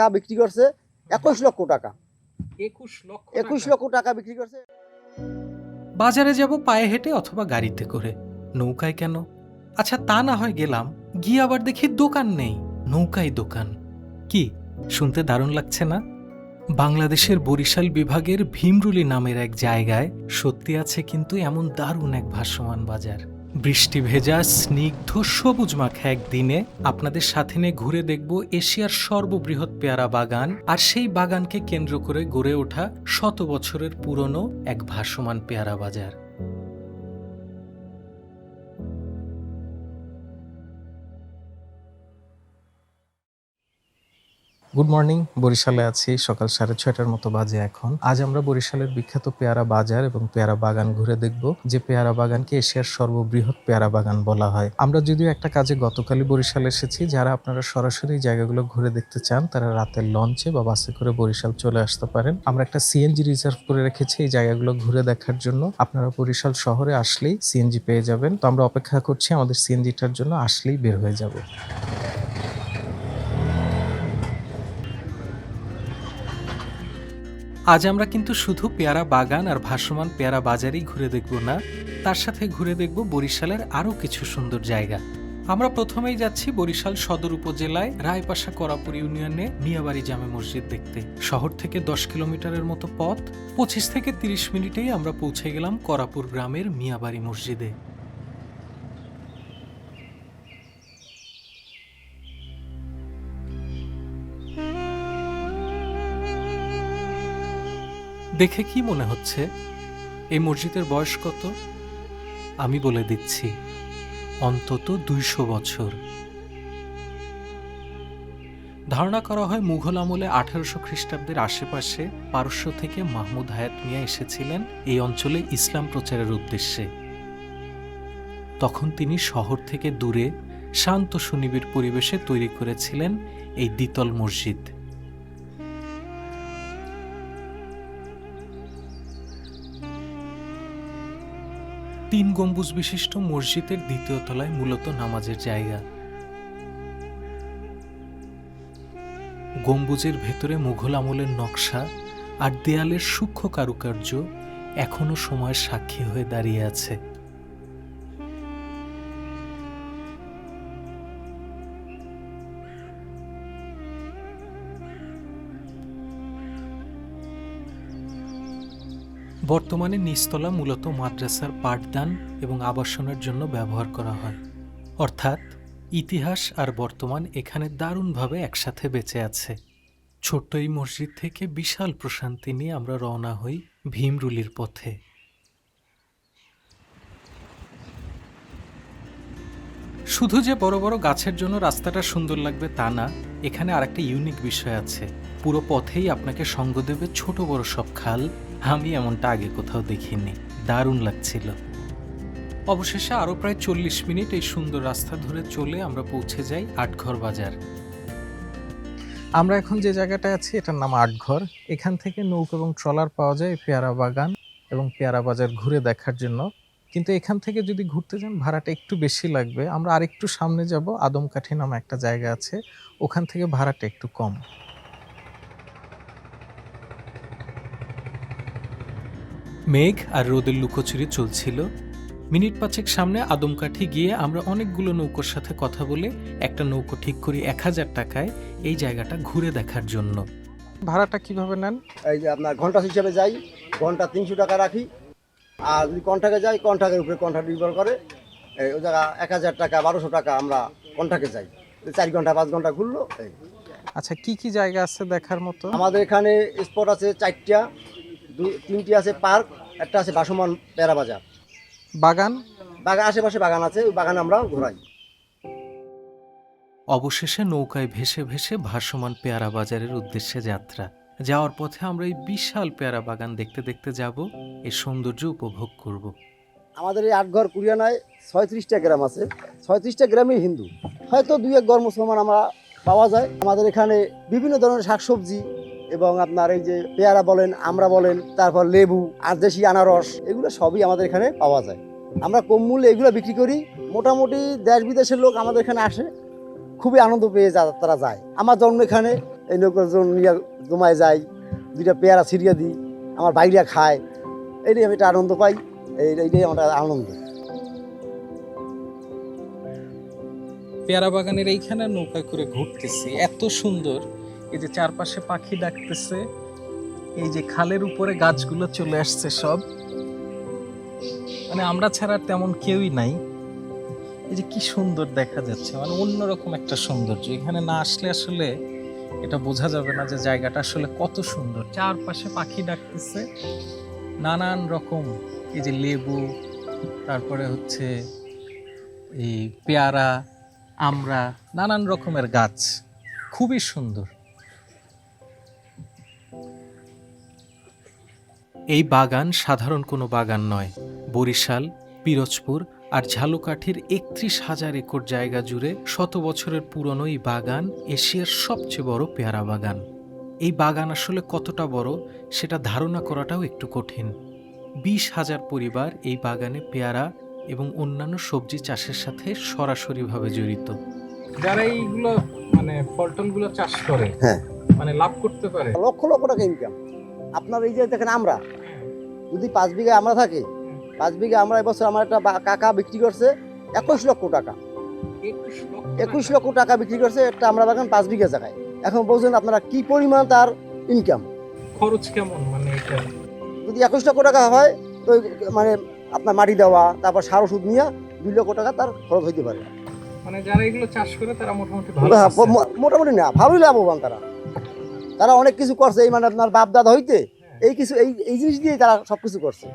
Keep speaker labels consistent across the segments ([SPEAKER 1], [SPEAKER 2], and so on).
[SPEAKER 1] টাকা বিক্রি করছে, 21 লক্ষ টাকা। 21 লক্ষ টাকা বিক্রি করছে।
[SPEAKER 2] বাজারে যাব পায়ে হেঁটে অথবা গাড়িতে করে, নৌকায় কেন? আচ্ছা তা না হয় গেলাম, গিয়ে আবার দেখি দোকান নেই, নৌকায় দোকান। কি শুনতে দারুণ লাগছে না? বাংলাদেশের বরিশাল বিভাগের ভীমরুলি নামের এক জায়গায় সত্যি আছে কিন্তু এমন দারুণ এক ভাসমান বাজার। বৃষ্টি ভেজা স্নিগ্ধ সবুজ মাখা একদিনে আপনাদের সাথে নিয়ে ঘুরে দেখব এশিয়ার সর্ববৃহৎ পেয়ারা বাগান, আর সেই বাগানকে কেন্দ্র করে গড়ে ওঠা শত বছরের পুরনো এক ভাসমান পেয়ারা বাজার। গুড মর্নিং, বরিশালে আছি, সকাল 6:30 মতো বাজে এখন। আজ আমরা বরিশালের বিখ্যাত পেয়ারা বাজার এবং পেয়ারা বাগান ঘুরে দেখব, যে পেয়ারা বাগানকে এশিয়ার সর্ববৃহৎ পেয়ারা বাগান বলা হয়। আমরা যদিও একটা কাজে গতকালই বরিশাল এসেছি, যারা আপনারা সরাসরি জায়গাগুলো ঘুরে দেখতে চান তারা রাতের লঞ্চে বা বাসে করে বরিশাল চলে আসতে পারেন। আমরা একটা সিএনজি রিজার্ভ করে রেখেছি এই জায়গাগুলো ঘুরে দেখার জন্য। আপনারা বরিশাল শহরে আসলেই সিএনজি পেয়ে যাবেন। তো আমরা অপেক্ষা করছি আমাদের সিএনজিটার জন্য, আসলেই বের হয়ে যাব। আজ আমরা কিন্তু শুধু পেয়ারা বাগান আর ভাসমান পেয়ারা বাজারই ঘুরে দেখব না, তার সাথে ঘুরে দেখব বরিশালের আরও কিছু সুন্দর জায়গা। আমরা প্রথমেই যাচ্ছি বরিশাল সদর উপজেলায় রায়পাশা করাপুর ইউনিয়নে মিয়াবাড়ি জামে মসজিদ দেখতে। শহর থেকে 10 কিলোমিটারের মতো পথ, 25 থেকে 30 মিনিটেই আমরা পৌঁছে গেলাম করাপুর গ্রামের মিয়াবাড়ি মসজিদে। দেখে কি মনে হচ্ছে এই মসজিদের বয়স কত? আমি বলে দিচ্ছি, অন্তত 200 বছর। ধারণা করা হয় মুঘল আমলে 1800 খ্রিস্টাব্দের আশেপাশে পারস্য থেকে মাহমুদ হায়াত মিয়া এসেছিলেন এই অঞ্চলে ইসলাম প্রচারের উদ্দেশ্যে। তখন তিনি শহর থেকে দূরে শান্ত সুনিবিড় পরিবেশে তৈরি করেছিলেন এই দ্বিতল মসজিদ। তিন গম্বুজ বিশিষ্ট মসজিদের দ্বিতীয় তলায় মূলত নামাজের জায়গা। গম্বুজের ভেতরে মুঘল আমলের নকশা আর দেয়ালের সূক্ষ্ম কারুকার্য এখনো সময়ের সাক্ষী হয়ে দাঁড়িয়ে আছে। বর্তমানে নিচতলা মূলত মাদ্রাসার পাঠদান এবং আবাসনের জন্য ব্যবহার করা হয়, অর্থাৎ ইতিহাস আর বর্তমান এখানে দারুণভাবে একসাথে বেঁচে আছে। ছোট্ট এই মসজিদ থেকে বিশাল প্রশান্তি নিয়ে আমরা রওনা হই ভীমরুলির পথে। শুধু যে বড় বড় গাছের জন্য রাস্তাটা সুন্দর লাগবে তা না, এখানে আরেকটা ইউনিক বিষয় আছে। পুরো পথেই আপনাকে সঙ্গ দেবে ছোট বড় সব খাল। আমি এমনটা আগে কোথাও দেখিনি, দারুণ লাগছিল। অবশেষে আরও প্রায় 40 মিনিট এই সুন্দর রাস্তা ধরে চলে আমরা পৌঁছে যাই আটঘর বাজার। আমরা এখন যে জায়গাটায় আছি এটার নাম আটঘর। এখান থেকে নৌকা এবং ট্রলার পাওয়া যায় পেয়ারা বাগান এবং পেয়ারা বাজার ঘুরে দেখার জন্য। কিন্তু এখান থেকে যদি ঘুরতে যান ভাড়াটা একটু বেশি লাগবে। আমরা আরেকটু সামনে যাব, আদমকাঠি নামে একটা জায়গা আছে, ওখান থেকে ভাড়াটা একটু কম। মেঘ আর রোদের লুকোচুরি চলছিল। মিনিট 5 সামনে আদমকাঠি গিয়ে আমরা অনেকগুলো নৌকোর সাথে কথা বলে একটা নৌকো ঠিক করি 1000 টাকায় এই জায়গাটা ঘুরে দেখার জন্য। ভাড়াটা কিভাবে নেন?
[SPEAKER 1] এই যে আপনার ঘন্টা হিসাবে যাই, ঘন্টা 300 টাকা রাখি। আর যদি কন্ট্রাক্টে যাই, কন্ট্রাক্টের উপরে কন্ট্রাক্ট নির্ভর করে। ওই জায়গা 1000 টাকা 1200 টাকা আমরা কন্ট্রাক্টে যাই। 4 ঘন্টা 5 ঘন্টা ঘুরলো।
[SPEAKER 2] আচ্ছা, কি কি জায়গা আছে দেখার মতো?
[SPEAKER 1] আমাদের এখানে স্পট আছে 4টা, 3টি আছে পার্ক, একটা আছে ভাসমান পেয়ারা বাজার।
[SPEAKER 2] বাগান
[SPEAKER 1] আশেপাশে বাগান আছে, ওই বাগানে আমরা ঘোরাই।
[SPEAKER 2] অবশেষে নৌকায় ভেসে ভেসে ভাসমান পেয়ারা বাজারের উদ্দেশ্যে যাত্রা। যাওয়ার পথে আমরা এই বিশাল পেয়ারা বাগান দেখতে দেখতে যাব, এই সৌন্দর্য উপভোগ করব।
[SPEAKER 1] আমাদের এই আটঘর কুরিয়ানায় 36টা গ্রাম আছে। 36টা গ্রামই হিন্দু, হয়তো 2-1 ঘর মুসলমান আমরা পাওয়া যায়। আমাদের এখানে বিভিন্ন ধরনের শাকসবজি এবং আপনার এই যে পেয়ারা বলেন, আমরা বলেন, তারপর লেবু আর দেশি আনারস, এগুলো সবই আমাদের এখানে পাওয়া যায়। আমরা কম মূল্যে এগুলো বিক্রি করি। মোটামুটি দেশ বিদেশের লোক আমাদের এখানে আসে, খুবই আনন্দ পেয়ে তারা যায়। আমার জন্ম এখানে, এই নৌকার জন্য নিয়ে জমায় যাই, দুইটা পেয়ারা ছিঁড়িয়ে দিই, আমার বাইরা খায়, এইটাই আমি একটা আনন্দ পাই, এইটাই আমার আনন্দ।
[SPEAKER 2] পেয়ারা বাগানের এইখানে নৌকা করে ঘুরতেছি, এত সুন্দর। এই যে চারপাশে পাখি ডাকতেছে, এই যে খালের উপরে গাছগুলো চলে আসছে সব, মানে আমরা ছাড়া তেমন কেউই নাই। এই যে কি সুন্দর দেখা যাচ্ছে, মানে অন্যরকম একটা সৌন্দর্য। এখানে না আসলে আসলে এটা বোঝা যাবে না যে জায়গাটা আসলে কত সুন্দর। চারপাশে পাখি ডাকতেছে, নানান রকম, এই যে লেবু, তারপরে হচ্ছে এই পেয়ারা, আমরা, নানান রকমের গাছ, খুবই সুন্দর। এই বাগান সাধারণ কোনো বাগান নয়। বরিশাল, পিরোজপুর আর ঝালকাঠির ৩১,০০০ একর জায়গা জুড়ে শত বছরের পুরনো এই বাগান এশিয়ার সবচেয়ে বড় পেয়ারা বাগান। এই বাগান আসলে কতটা বড় সেটা ধারণা করাটাও একটু কঠিন। ২০,০০০ পরিবার এই বাগানে পেয়ারা এবং অন্যান্য সবজি চাষের সাথে সরাসরিভাবে জড়িত। যারা এইগুলো মানে ফলটলগুলো চাষ করে,
[SPEAKER 1] হ্যাঁ,
[SPEAKER 2] মানে লাভ করতে পারে
[SPEAKER 1] লক্ষ লক্ষ টাকা ইনকাম। আপনার এই যে দেখেন, আমরা যদি 5 বিঘা আমরা থাকি, 5 বিঘা আমরা এবছর আমার একটা কাকা বিক্রি করছে 21 লক্ষ টাকা, 21 লক্ষ টাকা বিক্রি করছে একটা আমরা বাগান 5 বিঘা জায়গায়। এখন বলছেন আপনারা কি পরিমাণ তার ইনকাম।
[SPEAKER 2] খরচ কেমন, মানে এটা
[SPEAKER 1] যদি 21 লক্ষ টাকা হয় তো মানে আপনার মাটি দেওয়া, তারপর সার ওষুধ নিয়ে 2 লক্ষ টাকা তার খরচ হইতে পারে।
[SPEAKER 2] মানে যারা এগুলো চাষ করে তারা মোটামুটি ভালো
[SPEAKER 1] হ্যাঁ,
[SPEAKER 2] আছে।
[SPEAKER 1] মোটামুটি না, ভালোই লাভবান তারা। তারা অনেক কিছু করছে, এই মানে আপনার বাপ দাদা হইতে এই কিছু এই জিনিস দিয়ে তারা সবকিছু করছে।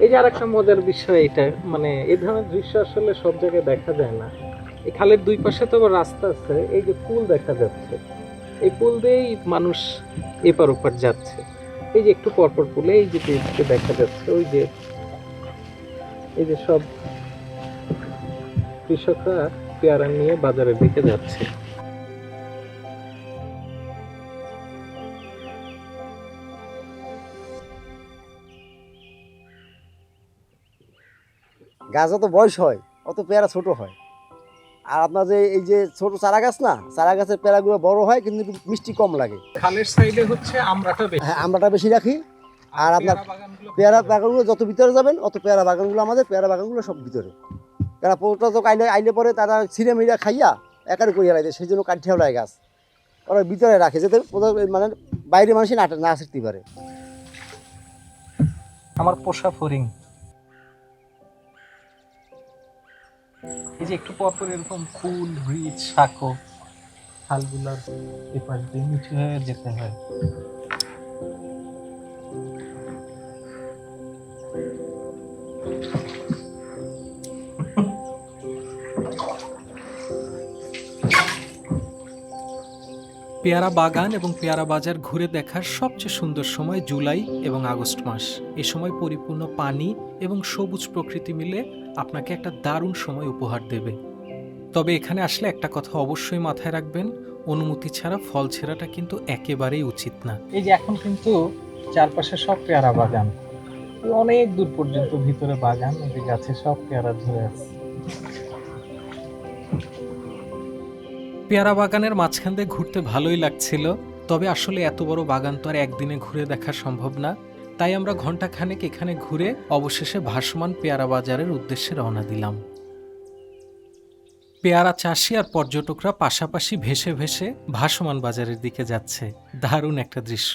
[SPEAKER 2] এই যে আরেকটা মজার বিষয়, এটা মানে এই ধরনের দৃশ্য আসলে সব জায়গায় দেখা যায় না। এই খালের দুই পাশে তো আবার রাস্তা আছে, এই যে পুল দেখা যাচ্ছে, এই পুল দিয়েই মানুষ এপার ওপার যাচ্ছে। এই যে একটু পরপর পুলে এই যে দেখা যাচ্ছে, ওই যে এই যে সব কৃষকরা পেয়ারা নিয়ে বাজারের দিকে যাচ্ছে।
[SPEAKER 1] গাছ যত বয়স হয় অত পেয়ারা ছোট হয়। আর আপনার যে এই যে ছোট চারা গাছ না, চারা গাছের পেয়ারাগুলো বড় হয় কিন্তু একটু মিষ্টি কম লাগে।
[SPEAKER 2] খালের সাইডে হচ্ছে আমরাটা বেশি,
[SPEAKER 1] হ্যাঁ, আমরাটা বেশি রাখি। আর আপনার পেয়ারা বাগানগুলো যত ভিতরে যাবেন অত পেয়ারা বাগানগুলো, আমাদের পেয়ারা বাগানগুলো সব ভিতরে। কারণ পর্যটক আইলে পরে তারা ছিঁড়ে মিড়ে খাইয়া একারে করিয়া লাগে, সেই জন্য কাঠি হলায় গাছ ওরা ভিতরে রাখে, যাতে মানে বাইরে মানুষ না শিখতে পারে।
[SPEAKER 2] আমার পোষা ফড়িং, এই যে একটু পর পর এরকম ফুল, ব্রিজ, শাকো খালগুলোর এপাশ দিয়ে নিচু হয়ে যেতে হয়। পেয়ারা বাগান এবং পেয়ারা বাজার ঘুরে দেখার সবচেয়ে সুন্দর সময় জুলাই এবং আগস্ট মাস। এ সময় পরিপূর্ণ পানি এবং সবুজ প্রকৃতি মিলে আপনাকে একটা দারুণ সময় উপহার দেবে। তবে এখানে আসলে একটা কথা অবশ্যই মাথায় রাখবেন, অনুমতি ছাড়া ফল ছেঁড়াটা কিন্তু একেবারেই উচিত না। এই যে এখন কিন্তু চারপাশে সব পেয়ারা বাগান, অনেক দূর পর্যন্ত ভিতরে বাগান, এই যে গাছে সব পেয়ারা ধরে আছে। পেয়ারা বাগানের মাঝখান দিয়ে ঘুরতে ভালোই লাগছিল, তবে আসলে এত বড় বাগান তো আর একদিনে ঘুরে দেখা সম্ভব না। তাই আমরা ঘন্টাখানেক এখানে ঘুরে অবশেষে ভাসমান পেয়ারা বাজারের উদ্দেশ্যে রওনা দিলাম। পেয়ারা চাষি আর পর্যটকরা পাশাপাশি ভেসে ভেসে ভাসমান বাজারের দিকে যাচ্ছে, দারুণ একটা দৃশ্য।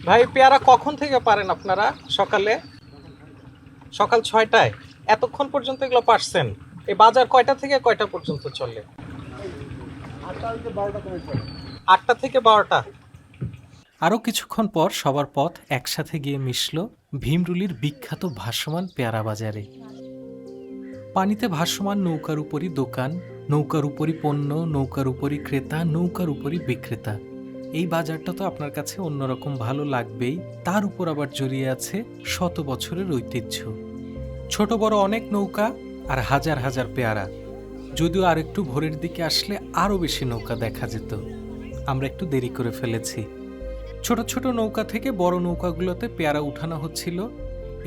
[SPEAKER 2] ভাই, পেয়ারা কখন থেকে পারেন আপনারা? সকাল 6টায়? এতক্ষণ পর্যন্ত এগুলো পারছেন? এই বাজার কয়টা থেকে কয়টা পর্যন্ত চলে? 8টা থেকে 12টা। আরও কিছুক্ষণ পর সবার পথ একসাথে গিয়ে মিশল ভীমরুলির বিখ্যাত ভাসমান পেয়ারা বাজারে। পানিতে ভাসমান নৌকার উপরই দোকান, নৌকার উপরই পণ্য, নৌকার উপরই ক্রেতা, নৌকার উপরই বিক্রেতা। এই বাজারটা তো আপনার কাছে অন্যরকম ভালো লাগবেই, তার উপর আবার জড়িয়ে আছে শত বছরের ঐতিহ্য। ছোট বড় অনেক নৌকা আর হাজার হাজার পেয়ারা। যদিও আর একটু ভোরের দিকে আসলে আরও বেশি নৌকা দেখা যেত, আমরা একটু দেরি করে ফেলেছি। ছোট ছোট নৌকা থেকে বড় নৌকাগুলোতে পেয়ারা উঠানো হচ্ছিল।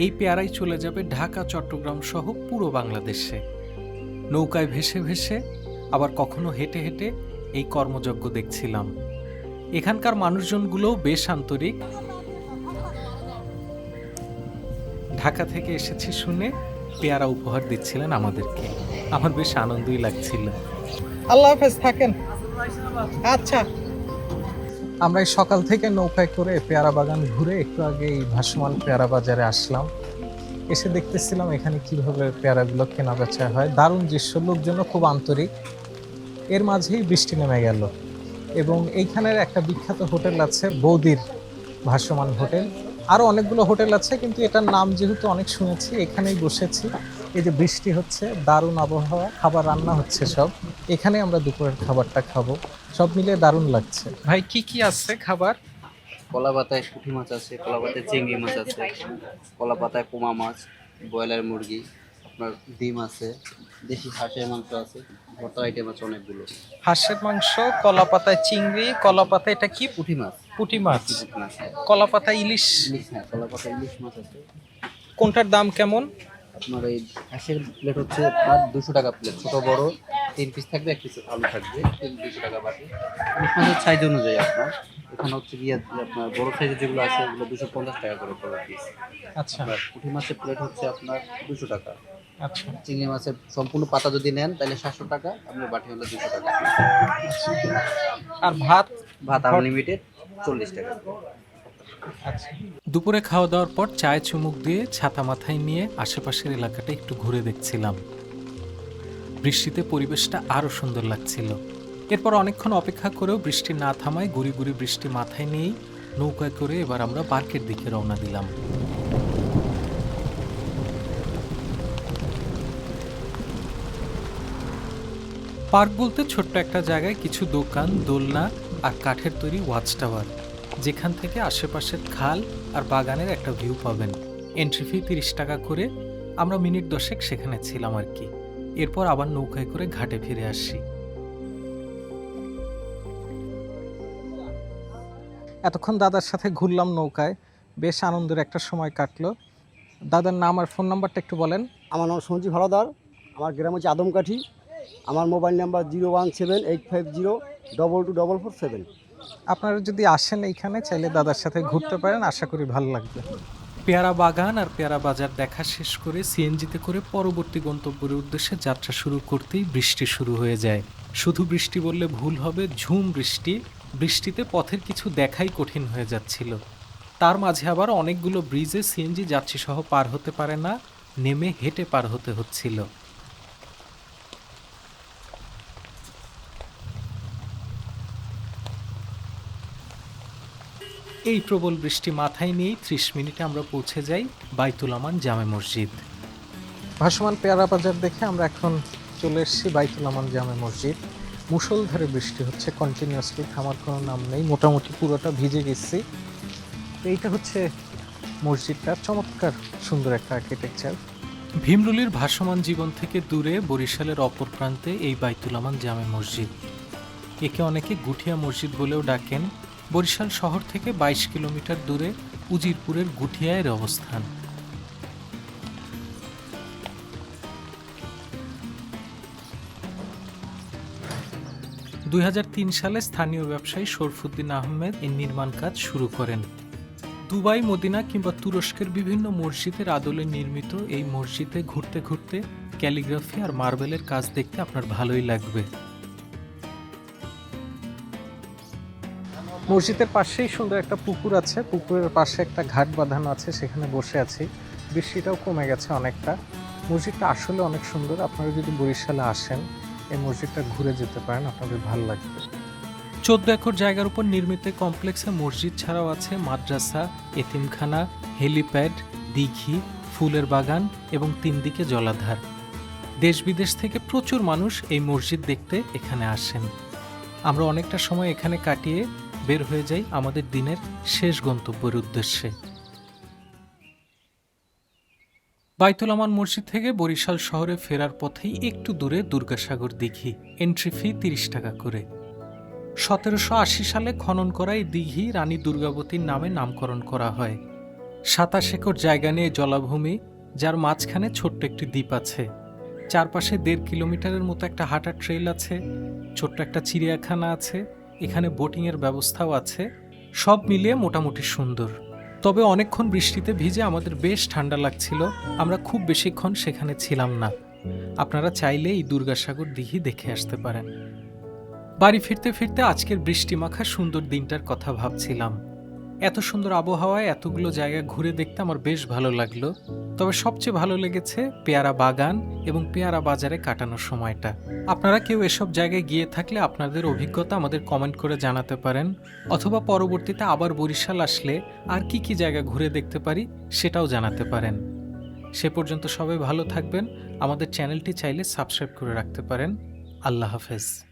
[SPEAKER 2] এই পেয়ারাই চলে যাবে ঢাকা, চট্টগ্রাম সহ পুরো বাংলাদেশে। নৌকায় ভেসে ভেসে, আবার কখনো হেঁটে হেঁটে এই কর্মযজ্ঞ দেখছিলাম। এখানকার মানুষজনগুলোও বেশ আন্তরিক। ঢাকা থেকে এসেছি শুনে পেয়ারা উপহার দিচ্ছিলেন আমাদেরকে। আমার বেশ আনন্দই লাগছিল।
[SPEAKER 3] আল্লাহ হাফেজ, থাকেন। আচ্ছা, আমরা এই সকাল থেকে নৌকায় করে পেয়ারা বাগান ঘুরে একটু আগে এই ভাসমান পেয়ারা বাজারে আসলাম। এসে দেখতেছিলাম এখানে কিভাবে পেয়ারাগুলো কেনা বেচা হয়। দারুণ দৃশ্য, লোকজনও খুব আন্তরিক। এর মাঝেই বৃষ্টি নেমে গেল এবং এইখানের একটা বিখ্যাত হোটেল আছে, বৌদির ভাসমান হোটেল। আরও অনেকগুলো হোটেল আছে, কিন্তু এটার নাম যেহেতু অনেক শুনেছি, এখানেই বসেছি। এই যে বৃষ্টি হচ্ছে, দারুণ আবহাওয়া, খাবার রান্না হচ্ছে সব। এখানে আমরা দুপুরের খাবারটা খাবো। সব মিলিয়ে দারুণ লাগছে। ভাই, কি কি আছে খাবার?
[SPEAKER 4] কলা পাতায় পুঁটি মাছ আছে, কলা পাতায় চিংড়ি মাছ আছে, কলা পাতায় পোমা মাছ, ব্রয়লার মুরগি, আপনার ডিম আছে, দেশি হাঁসের মাংস আছে, ভর্তা আইটেম আছে অনেকগুলো।
[SPEAKER 3] হাঁসের মাংস, কলা পাতায় চিংড়ি, কলা পাতা, এটা কি?
[SPEAKER 4] পুঁটি মাছ।
[SPEAKER 3] পুঁটি মাছ।
[SPEAKER 4] পুঁটি মাছ, হ্যাঁ।
[SPEAKER 3] কলা পাতা ইলিশ।
[SPEAKER 4] ইলিশ, হ্যাঁ, কলা পাতায় ইলিশ মাছ আছে।
[SPEAKER 3] কোনটার দাম কেমন?
[SPEAKER 4] আপনার এই হাঁসের প্লেট হচ্ছে আপনার 200 টাকা প্লেট, ছোট বড় 3 পিস থাকবে, 1 পিস আলু থাকবে, 200 টাকা বাটি। ইলিশ মাছের সাইজ অনুযায়ী আপনার এখানে হচ্ছে গিয়ে আপনার বড় সাইজের যেগুলো আছে ওগুলো 250 টাকা করে পড়বে পিস।
[SPEAKER 3] আচ্ছা
[SPEAKER 4] আপনার পুঁটি মাছের প্লেট হচ্ছে আপনার 200 টাকা।
[SPEAKER 3] আচ্ছা।
[SPEAKER 4] চিংড়ি মাছের সম্পূর্ণ পাতা যদি নেন তাহলে 700 টাকা, আপনার বাটি হলে 200 টাকা।
[SPEAKER 3] আর ভাত?
[SPEAKER 4] ভাত আনলিমিটেড 40 টাকা।
[SPEAKER 3] আচ্ছা।
[SPEAKER 2] দুপুরে খাওয়া দাওয়ার পর চায়ে চুমুক দিয়ে ছাতা মাথায় নিয়ে আশেপাশের এলাকাটা একটু ঘুরে দেখছিলাম। বৃষ্টিতে পরিবেশটা আরো সুন্দর লাগছিল। এরপর অনেকক্ষণ অপেক্ষা করেও বৃষ্টি না থামায় গুড়ি গুড়ি বৃষ্টি মাথায় নিয়েই নৌকায় করে এবার আমরা পার্কের দিকে রওনা দিলাম। পার্ক বলতে ছোট্ট একটা জায়গায় কিছু দোকান, দোলনা আর কাঠের তৈরি ওয়াচ টাওয়ার, যেখান থেকে আশেপাশের খাল আর বাগানের একটা ভিউ পাবেন। এন্ট্রি ফি 30 টাকা করে। আমরা মিনিট 10 সেখানে ছিলাম আর কি। এরপর আবার নৌকায় করে ঘাটে ফিরে আসি।
[SPEAKER 3] এতক্ষণ দাদার সাথে ঘুরলাম নৌকায়, বেশ আনন্দের একটা সময় কাটলো। দাদার নাম আর ফোন নাম্বারটা একটু বলেন।
[SPEAKER 1] আমার নাম সঞ্জীব হাওলাদার, আমার গ্রাম হচ্ছে আদমকাঠি। আমার মোবাইল নাম্বার 01785022447।
[SPEAKER 3] আপনারা যদি আসেন এইখানে, চাইলে দাদার সাথে ঘুরতে পারেন, আশা করি ভালো লাগবে।
[SPEAKER 2] পেয়ারা বাগান আর পেয়ারা বাজার দেখা শেষ করে সিএনজিতে করে পরবর্তী গন্তব্যের উদ্দেশ্যে যাত্রা শুরু করতেই বৃষ্টি শুরু হয়ে যায়। শুধু বৃষ্টি বললে ভুল হবে, ঝুম বৃষ্টি। বৃষ্টিতে পথের কিছু দেখাই কঠিন হয়ে যাচ্ছিল। তার মাঝে আবার অনেকগুলো ব্রিজে সিএনজি যাত্রী সহ পার হতে পারে না, নেমে হেঁটে পার হতে হচ্ছিল। এই প্রবল বৃষ্টি মাথায় নিয়েই 30 মিনিটে আমরা পৌঁছে যাই বাইতুল আমান জামে মসজিদ।
[SPEAKER 3] ভাসমান পেয়ারা বাজার দেখে আমরা এখন চলে এসেছি বাইতুল আমান জামে মসজিদ। মুষলধারে বৃষ্টি হচ্ছে কন্টিনিউয়াসলি, থামার কোনো নাম নেই। মোটামুটি পুরোটা ভিজে গেছি। এইটা হচ্ছে মসজিদটা, চমৎকার সুন্দর একটা আর্কিটেকচার।
[SPEAKER 2] ভীমরুলির ভাসমান জীবন থেকে দূরে বরিশালের অপর প্রান্তে এই বাইতুল আমান জামে মসজিদ। একে অনেকে গুঠিয়া মসজিদ বলেও ডাকেন। বরিশাল শহর থেকে 22 কিলোমিটার দূরে উজিরপুরের গুঠিয়ায় এর অবস্থান। দুই সালে স্থানীয় ব্যবসায়ী শরফুদ্দিন আহমেদ এর নির্মাণ কাজ শুরু করেন। দুবাই, মদিনা কিংবা তুরস্কের বিভিন্ন মসজিদের আদলে নির্মিত এই মসজিদে ঘুরতে ঘুরতে ক্যালিগ্রাফি আর মার্বেলের কাজ দেখতে আপনার ভালোই লাগবে।
[SPEAKER 3] মসজিদের পাশেই সুন্দর একটা পুকুর আছে, পুকুরের পাশে একটা ঘাট বাঁধানো আছে, সেখানে বসে আছি। বৃষ্টিটাও কমে গেছে অনেকটা। মসজিদটা আসলে অনেক সুন্দর। আপনারা যদি বরিশালে আসেন, এই মসজিদটা ঘুরে যেতে পারেন, আপনাদের ভালো লাগবে।
[SPEAKER 2] 14 একর জায়গার উপর নির্মিত কমপ্লেক্সে মসজিদ ছাড়াও আছে মাদ্রাসা, এতিমখানা, হেলিপ্যাড, দিঘি, ফুলের বাগান এবং 3 দিকে জলাধার। দেশ বিদেশ থেকে প্রচুর মানুষ এই মসজিদ দেখতে এখানে আসেন। আমরা অনেকটা সময় এখানে কাটিয়ে বের হয়ে যাই আমাদের দিনের শেষ গন্তব্যের উদ্দেশ্যে। বাইতুল আমান মসজিদ থেকে বরিশাল শহরে ফেরার পথেই একটু দূরে দুর্গাসাগর দিঘি। এন্ট্রি ফি 30 টাকা করে। 1780 সালে খনন করা এই দিঘি রানী দুর্গাবতীর নামে নামকরণ করা হয়। 27 একর জায়গা নিয়ে জলাভূমি, যার মাঝখানে ছোট্ট একটি দ্বীপ আছে। চারপাশে 1.5 কিলোমিটারের মতো একটা হাঁটার ট্রেল আছে, ছোট্ট একটা চিড়িয়াখানা আছে, এখানে বোটিংয়ের ব্যবস্থাও আছে। সব মিলিয়ে মোটামুটি সুন্দর। তবে অনেকক্ষণ বৃষ্টিতে ভিজে আমাদের বেশ ঠান্ডা লাগছিল, আমরা খুব বেশিক্ষণ সেখানে ছিলাম না। আপনারা চাইলে এই দুর্গাসাগর দিঘি দেখে আসতে পারেন। বাড়ি ফিরতে ফিরতে আজকের বৃষ্টিমাখা সুন্দর দিনটার কথা ভাবছিলাম। এত সুন্দর আবহাওয়ায় এতগুলো জায়গা ঘুরে দেখতে আমার বেশ ভালো লাগলো। তবে সবচেয়ে ভালো লেগেছে পেয়ারা বাগান এবং পেয়ারা বাজারে কাটানোর সময়টা। আপনারা কেউ এসব জায়গায় গিয়ে থাকলে আপনাদের অভিজ্ঞতা আমাদের কমেন্ট করে জানাতে পারেন, অথবা পরবর্তীতে আবার বরিশাল আসলে আর কি কি জায়গা ঘুরে দেখতে পারি সেটাও জানাতে পারেন। সে পর্যন্ত সবাই ভালো থাকবেন। আমাদের চ্যানেলটি চাইলে সাবস্ক্রাইব করে রাখতে পারেন। আল্লাহ হাফেজ।